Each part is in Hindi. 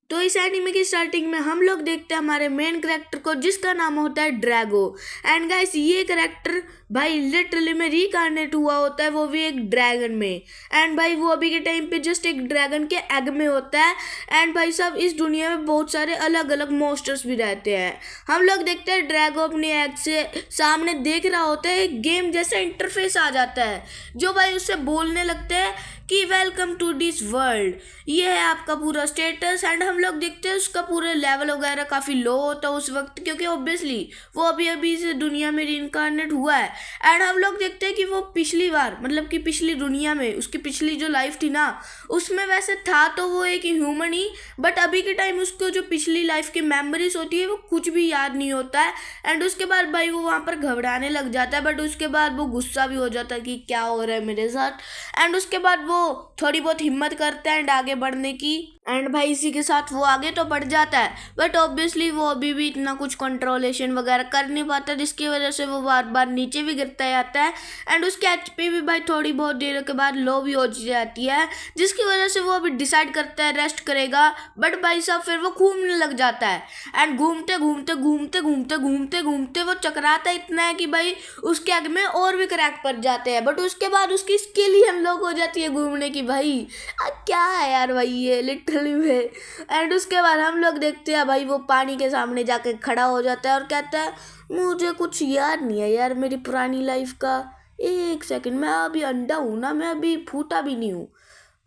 तो इस एनीमे की स्टार्टिंग में हम लोग देखते हैं हमारे मेन कैरेक्टर को, जिसका नाम होता है ड्रैगो। एंड गाइस, ये कैरेक्टर भाई लिटरली में रिकार्नेट हुआ होता है, वो भी एक ड्रैगन में। एंड भाई वो अभी के टाइम पे जस्ट एक ड्रैगन के एग में होता है। एंड भाई साहब, इस दुनिया में बहुत सारे अलग अलग मॉन्स्टर्स भी रहते हैं। हम लोग देखते हैं ड्रैगो अपने एग से सामने देख रहा होता है, एक गेम जैसा इंटरफेस आ जाता है, जो भाई उससे बोलने लगते हैं कि वेलकम टू दिस वर्ल्ड, ये है आपका पूरा स्टेटस। एंड हम लोग देखते हैं उसका पूरा लेवल वगैरह काफ़ी लो होता है उस वक्त, क्योंकि ऑब्वियसली वो अभी अभी इस दुनिया में रीइंकार्नेट हुआ है। एंड हम लोग देखते हैं कि वो पिछली बार, मतलब कि पिछली दुनिया में उसकी पिछली जो लाइफ थी ना, उसमें वैसे था तो वो एक ह्यूमन ही, बट अभी के टाइम उसको जो पिछली लाइफ की मेमोरीज होती है वो कुछ भी याद नहीं होता है। एंड उसके बाद भाई वो वहाँ पर घबराने लग जाता है, बट उसके बाद वो गुस्सा भी हो जाता है कि क्या हो रहा है मेरे साथ। एंड उसके बाद वो थोड़ी बहुत हिम्मत करता है एंड आगे बढ़ने की। एंड भाई इसी के साथ वो आगे तो बढ़ जाता है, बट ऑब्वियसली वो अभी भी इतना कुछ कंट्रोलेशन वगैरह कर नहीं पाता, जिसकी वजह से वो बार बार नीचे भी गिरता जाता है। एंड उसकी एचपी भी भाई थोड़ी बहुत देर के बाद लो भी हो जाती है, जिसकी वजह से वो अभी डिसाइड करता है रेस्ट करेगा। बट भाई साहब फिर वो घूमने लग जाता है। एंड घूमते घूमते घूमते घूमते घूमते घूमते वो चकराता इतना है कि भाई उसके आगे में और भी क्रैक पड़ जाते हैं। बट उसके बाद उसकी स्किल ही अनलॉक हो जाती है घूमने की। भाई क्या है यार भाई ये लिटरली में। एंड उसके बाद हम लोग देखते हैं भाई वो पानी के सामने जाके खड़ा हो जाता है और कहता है मुझे कुछ याद नहीं है यार मेरी पुरानी लाइफ का। एक सेकंड, मैं अभी अंडा हूँ ना, मैं अभी फूटा भी नहीं हूँ।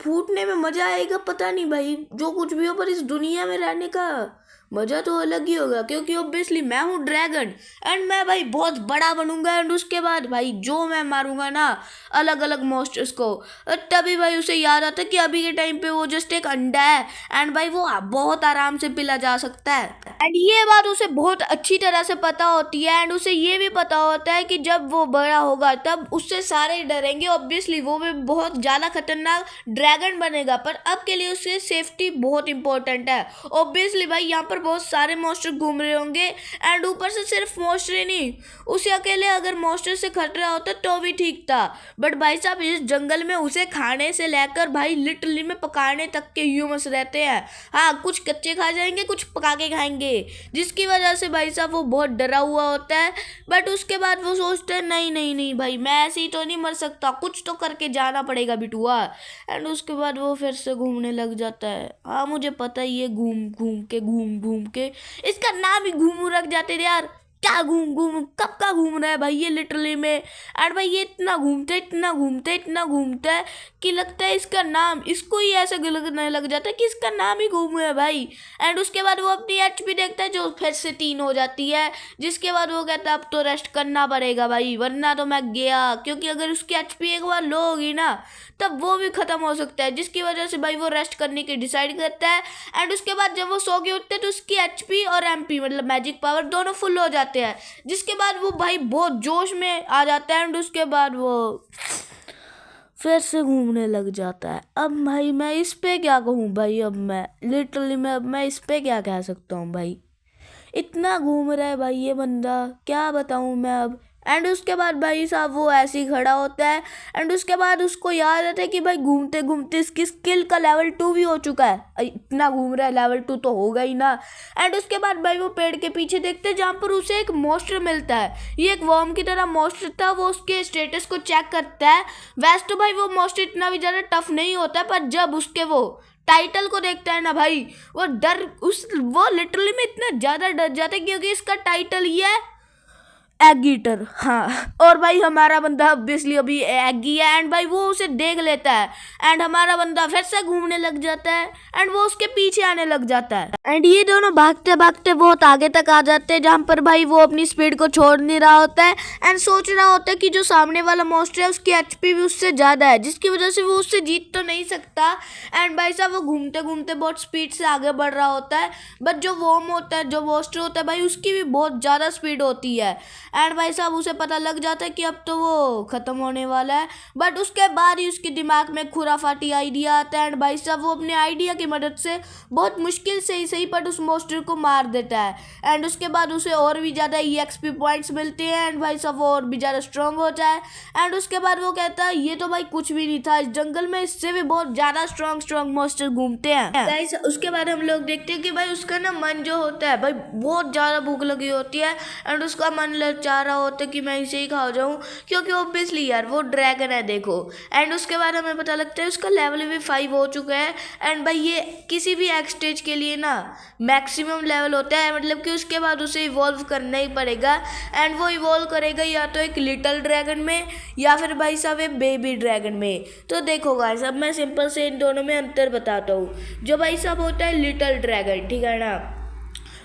फूटने में मजा आएगा पता नहीं भाई, जो कुछ भी हो, पर इस दुनिया में रहने का मजा तो अलग ही होगा, क्योंकि ऑब्वियसली मैं हूँ ड्रैगन एंड मैं भाई बहुत बड़ा बनूंगा। एंड उसके बाद भाई जो मैं मारूंगा ना अलग अलग मॉन्स्टर्स को, तभी भाई उसे याद आता है कि अभी के टाइम पे वो जस्ट एक अंडा है एंड भाई वो बहुत आराम से पिला जा सकता है। एंड ये बात उसे बहुत अच्छी तरह से पता होती है। एंड उसे ये भी पता होता है कि जब वो बड़ा होगा तब उससे सारे डरेंगे, ऑब्वियसली वो भी बहुत ज़्यादा खतरनाक ड्रैगन बनेगा, पर अब के लिए उससे सेफ्टी बहुत इंपॉर्टेंट है। ऑब्वियसली भाई यहाँ पर बहुत सारे मॉन्स्टर घूम रहे होंगे एंड ऊपर से सिर्फ मॉन्स्टर ही नहीं, उसे अकेले अगर मॉन्स्टर से खतरा होता तो भी ठीक था, बट भाई साहब इस जंगल में उसे खाने से लेकर भाई लिटरली में पकाने तक के ह्यूमंस रहते हैं। हाँ, कुछ कच्चे खा जाएंगे, कुछ पका के खाएंगे, जिसकी वजह से भाई साहब वो बहुत डरा हुआ होता है। बट उसके बाद वो सोचते हैं नहीं नहीं नहीं भाई, मैं ऐसे ही तो नहीं मर सकता, कुछ तो करके जाना पड़ेगा बिटुआ। एंड उसके बाद वो फिर से घूमने लग जाता है। हाँ मुझे पता ही है, घूम घूम के इसका नाम ही घूम रख जाते थे यार। क्या घूम घूम कब का घूम रहा है भाई ये लिटरली में। एंड भाई ये इतना घूमते इतना घूमते है कि लगता है इसका नाम इसको ही ऐसे लगने लग जाता है कि इसका नाम ही घूम है भाई। एंड उसके बाद वो अपनी एचपी देखता है जो फिर से 3 हो जाती है, जिसके बाद वो कहता है अब तो रेस्ट करना पड़ेगा भाई, वरना तो मैं गया, क्योंकि अगर उसकी एचपी एक बार लो होगी ना तब वो भी खत्म हो सकता है, जिसकी वजह से भाई वो रेस्ट करने की डिसाइड करता है। एंड उसके बाद जब वो सो के उठते हैं तो उसकी एचपी और एमपी मतलब मैजिक पावर दोनों फुल हो जाते हैं, जिसके बाद वो भाई बहुत जोश में आ जाता है। एंड उसके बाद वो फिर से घूमने लग जाता है। अब भाई मैं इस पे क्या कहूँ भाई, अब मैं लिटरली मैं इस पे क्या कह सकता हूँ भाई, इतना घूम रहा है भाई ये बंदा, क्या बताऊँ मैं अब। एंड उसके बाद भाई साहब वो ऐसे ही खड़ा होता है। एंड उसके बाद उसको याद आता है कि भाई घूमते घूमते इसकी स्किल का लेवल 2 भी हो चुका है, इतना घूम रहा है लेवल 2 तो होगा ही ना। एंड उसके बाद भाई वो पेड़ के पीछे देखते हैं जहाँ पर उसे एक मॉन्स्टर मिलता है, ये एक वर्म की तरह मॉन्स्टर था। वो उसके स्टेटस को चेक करता है। वैसे तो भाई वो मॉन्स्टर इतना भी ज़्यादा टफ नहीं होता है, पर जब उसके वो टाइटल को देखता है ना भाई, वो लिटरली में इतना ज़्यादा डर जाता है, क्योंकि इसका टाइटल ये है एग ईटर। हाँ, और भाई हमारा बंदा ऑब्वियसली अभी एग ही है। एंड भाई वो उसे देख लेता है एंड हमारा बंदा फिर से घूमने लग जाता है एंड वो उसके पीछे आने लग जाता है। एंड ये दोनों भागते भागते बहुत आगे तक आ जाते हैं, जहाँ पर भाई वो अपनी स्पीड को छोड़ नहीं रहा होता है एंड सोच रहा होता है कि जो सामने वाला मॉन्स्टर है उसकी एचपी भी उससे ज़्यादा है, जिसकी वजह से वो उससे जीत तो नहीं सकता। एंड भाई साहब वो घूमते घूमते बहुत स्पीड से आगे बढ़ रहा होता है, बट जो वर्म होता है, जो मॉन्स्टर होता है भाई, उसकी भी बहुत ज़्यादा स्पीड होती है। एंड भाई साहब उसे पता लग जाता है कि अब तो वो खत्म होने वाला है। बट उसके बाद ही उसके दिमाग में खुराफाती आइडिया आता है एंड भाई साहब वो अपने आइडिया की मदद से बहुत मुश्किल से ही सही पर उस मॉन्स्टर को मार देता है। एंड उसके बाद उसे और भी ज़्यादा EXP पॉइंट्स मिलते हैं एंड भाई साहब वो और भी ज़्यादा स्ट्रांग होता है। एंड उसके बाद वो कहता है ये तो भाई कुछ भी नहीं था, इस जंगल में इससे भी बहुत ज़्यादा स्ट्रांग मॉन्स्टर घूमते हैं। गाइस उसके बाद हम लोग देखते हैं कि भाई उसका ना मन जो होता है भाई बहुत ज़्यादा भूख लगी होती है एंड उसका मन ललचा रहा होता है कि मैं इसे ही खा जाऊँ, क्योंकि ऑब्वियसली यार वो ड्रैगन है देखो। एंड उसके बाद हमें पता लगता है उसका लेवल भी 5 हो चुका है एंड भाई ये किसी भी एक स्टेज के लिए ना मैक्सिमम लेवल होता है, मतलब कि उसके बाद उसे इवॉल्व करना ही पड़ेगा। एंड वो इवॉल्व करेगा या तो एक लिटिल ड्रैगन में या फिर भाई साहब एक बेबी ड्रैगन में। तो देखो गाइस अब मैं सिंपल से इन दोनों में अंतर बताता हूँ। जो भाई साहब होता है लिटिल ड्रैगन, ठीक है ना,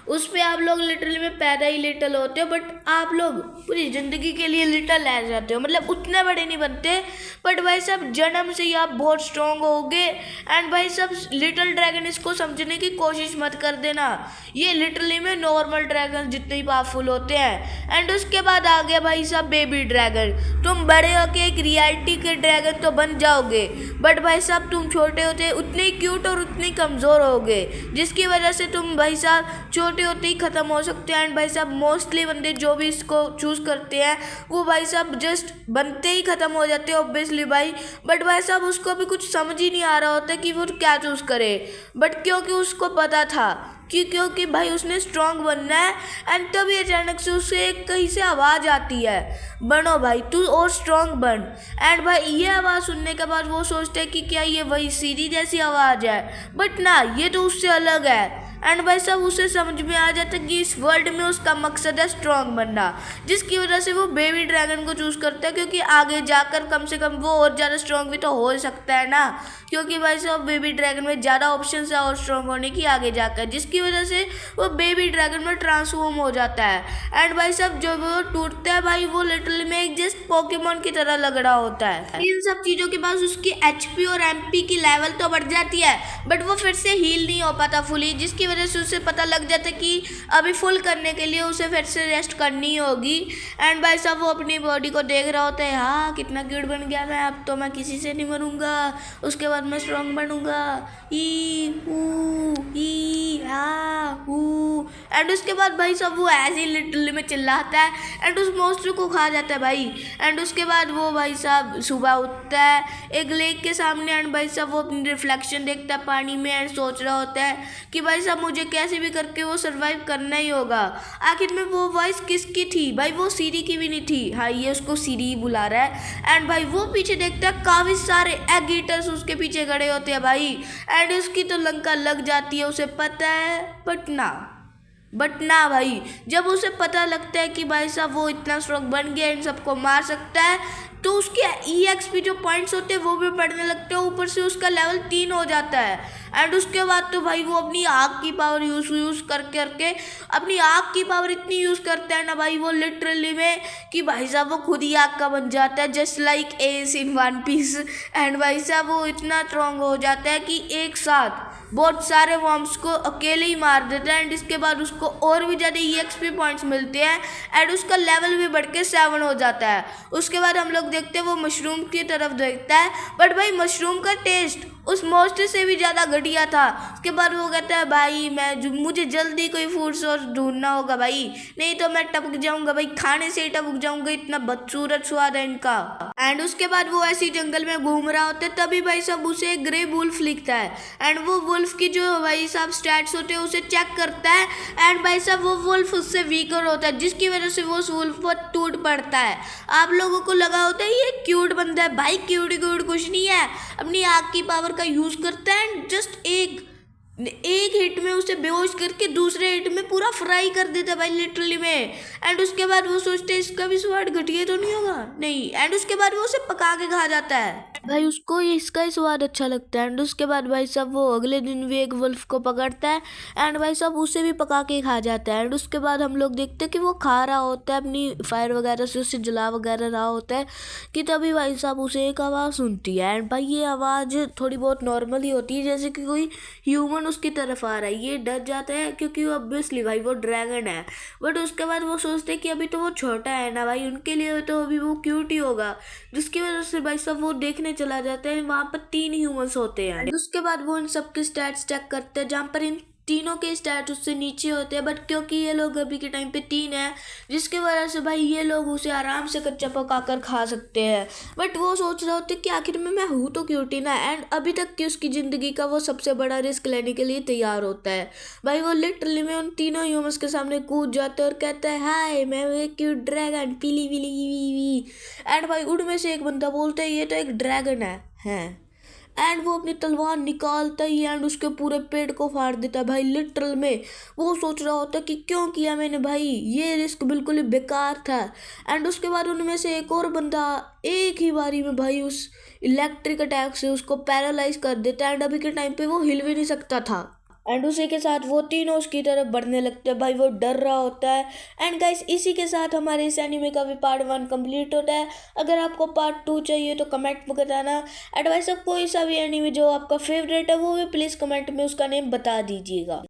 उस पर आप लोग लिटरली में पैदा ही लिटल होते हो, बट आप लोग पूरी ज़िंदगी के लिए लिटल रह जाते हो, मतलब उतने बड़े नहीं बनते। बट भाई साहब जन्म से ही आप बहुत स्ट्रॉन्ग होगे। एंड भाई साहब लिटल ड्रैगन इसको समझने की कोशिश मत कर देना, ये लिटरली में नॉर्मल ड्रैगन जितने ही पावरफुल होते हैं। एंड उसके बाद आ गया भाई साहब बेबी ड्रैगन। तुम बड़े होके एक रियलिटी के ड्रैगन तो बन जाओगे, बट भाई साहब तुम छोटे होते उतने ही क्यूट और उतने ही कमज़ोर होगे, जिसकी वजह से तुम भाई साहब छोटे होते ही ख़त्म हो सकते हैं। एंड भाई साहब मोस्टली बंदे जो भी इसको चूज़ करते हैं वो भाई साहब जस्ट बनते ही ख़त्म हो जाते हैं ऑब्वियसली भाई। बट भाई साहब उसको भी कुछ समझ ही नहीं आ रहा होता कि वो क्या चूज़ करे, बट क्योंकि उसको पता था क्योंकि भाई उसने स्ट्रांग बनना है। एंड तभी अचानक से उसे कहीं से आवाज़ आती है, बनो भाई तू और स्ट्रांग बन। एंड भाई ये आवाज़ सुनने के बाद वो सोचते हैं कि क्या ये वही सीरी जैसी आवाज़ है, बट ना ये तो उससे अलग है। एंड भाई साहब उसे समझ में आ जाता है कि इस वर्ल्ड में उसका मकसद है स्ट्रांग बनना, जिसकी वजह से वो बेबी ड्रैगन को चूज़ करता है, क्योंकि आगे जाकर कम से कम वो और ज़्यादा स्ट्रांग भी तो हो सकता है ना, क्योंकि भाई साहब बेबी ड्रैगन में ज़्यादा ऑप्शन है और स्ट्रांग होने की आगे जाकर, जिसकी वजह से वो बेबी ड्रैगन में ट्रांसफॉर्म हो जाता है। एंड भाई साहब जो वो टूटता है भाई वो लिटरली में एक जस्ट पोकेमॉन की तरह लग रहा होता है। इन सब चीज़ों के बाद उसकी HP और MP की लेवल तो बढ़ जाती है, बट वो फिर से हील नहीं हो पाता फुली, जिसकी वजह से उसे पता लग जाता है कि अभी फुल करने के लिए उसे फिर से रेस्ट करनी होगी। एंड भाई साहब वो अपनी बॉडी को देख रहा होता है, हाँ कितना क्यूट बन गया मैं, अब तो मैं किसी से नहीं मरूंगा, उसके बाद मैं स्ट्रांग बनूंगा, एंड उसके बाद भाई साहब वो ऐसे ही लिटरली में चिल्लाता है एंड उस मॉन्स्टर को खा जाता है भाई। एंड उसके बाद वो भाई साहब सुबह उठता है एक लेक के सामने एंड भाई साहब वो अपनी रिफ्लेक्शन देखता है पानी में एंड सोच रहा होता है कि भाई साहब मुझे कैसे भी करके वो सर्वाइव करना ही होगा। आखिर में वो वॉइस किसकी थी भाई, वो सीरी की भी नहीं थी, हाँ ये उसको सीरी ही बुला रहा है। एंड भाई वो पीछे देखता है काफ़ी सारे एग ईटर्स उसके पीछे खड़े होते हैं भाई, एंड उसकी तो लंका लग जाती है, उसे पता है। बट ना भाई जब उसे पता लगता है कि भाई साहब वो इतना स्ट्रॉन्ग बन गया इन सबको मार सकता है, तो उसके EXP जो पॉइंट्स होते हैं वो भी बढ़ने लगते हैं, ऊपर से उसका लेवल 3 हो जाता है। एंड उसके बाद तो भाई वो अपनी आग की पावर यूज़ करके अपनी आग की पावर इतनी यूज़ करता है ना भाई वो लिटरली में कि भाई साहब वो खुद ही आग का बन जाता है, just like as in one piece. And भाई साहब वो इतना स्ट्रॉन्ग हो जाता है कि एक साथ बहुत सारे वॉर्म्स को अकेले ही मार देता है। एंड इसके बाद उसको और भी ज़्यादा EXP पॉइंट्स मिलते हैं एंड उसका लेवल भी बढ़ के 7 हो जाता है। उसके बाद हम लोग देखते हैं वो मशरूम की तरफ देखता है, बट भाई मशरूम का टेस्ट उस मॉन्स्टर से भी ज़्यादा घटिया था। उसके बाद वो कहता है भाई मुझे जल्दी कोई फूड सोर्स ढूंढना होगा भाई, नहीं तो मैं टपक जाऊंगा भाई, खाने से ही टपक जाऊंगा, इतना बदसूरत स्वाद है इनका। एंड उसके बाद वो ऐसी जंगल में घूम रहा होता है, तभी भाई साहब उसे एक ग्रे वुल्फ लिखता है एंड वो वुल्फ की जो भाई साहब स्टैट्स होते हैं उसे चेक करता है। एंड भाई साहब वो वुल्फ उससे वीकर होता है, जिसकी वजह से वो उस वुल्फ पर टूट पड़ता है। आप लोगों को लगा होता है ये क्यूट बंदा है, भाई क्यूट कुछ नहीं है, अपनी आग की पावर का यूज करता है एंड जस्ट एक हिट में उसे बेहोश करके दूसरे हिट में पूरा फ्राई कर देता है भाई लिटरली में। एंड उसके बाद वो सोचते हैं इसका भी स्वाद घटिया तो नहीं होगा, नहीं, एंड उसके बाद वो उसे पका के खा जाता है। भाई उसको ये इसका ही स्वाद अच्छा लगता है। एंड उसके बाद भाई साहब वो अगले दिन भी एक वुल्फ को पकड़ता है एंड भाई साहब उसे भी पका के खा जाता है। एंड उसके बाद हम लोग देखते हैं कि वो खा रहा होता है अपनी फायर वगैरह से, उसे जला वगैरह रहा होता है कि तभी भाई साहब उसे एक आवाज़ सुनती है। एंड भाई ये आवाज़ थोड़ी बहुत नॉर्मल ही होती है, जैसे कि कोई ह्यूमन उसकी तरफ आ रहा है। ये डर जाता है क्योंकि ऑब्वियसली भाई वो ड्रैगन है। बट उसके बाद वो सोचते हैं कि अभी तो वो छोटा है ना भाई, उनके लिए तो अभी वो क्यूट ही होगा, जिसकी वजह से भाई साहब वो देखने चला जाता है। वहां पर 3 ह्यूमंस होते हैं। उसके बाद वो इन सबके स्टैट्स चेक करते हैं, जहाँ पर इन तीनों के स्टैट्स उससे नीचे होते हैं। बट क्योंकि ये लोग अभी के टाइम पे 3 है, जिसकी वजह से भाई ये लोग उसे आराम से कच्चा पका कर खा सकते हैं। बट वो सोच रहे होते कि आखिर में मैं हूँ तो क्यूटी ना। एंड अभी तक की उसकी ज़िंदगी का वो सबसे बड़ा रिस्क लेने के लिए तैयार होता है। भाई वो लिटरली में उन तीनों ह्यूमंस के सामने कूद जाता है और कहता है, हाय मैं हूँ एक क्यूट ड्रैगन, पीली पीली वी। एंड भाई उनमें से एक बंदा बोलता है, ये तो एक ड्रैगन है। एंड वो अपनी तलवार निकालता ही एंड उसके पूरे पेट को फाड़ देता है भाई लिटरल में। वो सोच रहा होता है कि क्यों किया मैंने भाई, ये रिस्क बिल्कुल ही बेकार था। एंड उसके बाद उनमें से एक और बंदा एक ही बारी में भाई उस इलेक्ट्रिक अटैक से उसको पैरालाइज कर देता है। एंड अभी के टाइम पे वो हिल भी नहीं सकता था। एंड उसी के साथ वो तीनों उसकी तरफ बढ़ने लगते हैं। भाई वो डर रहा होता है। एंड गाइस इसी के साथ हमारे इस एनीमे का भी पार्ट 1 कंप्लीट होता है। अगर आपको पार्ट 2 चाहिए तो कमेंट में बताना। एंड वैसे कोई सा भी एनीमे जो आपका फेवरेट है वो भी प्लीज़ कमेंट में उसका नेम बता दीजिएगा।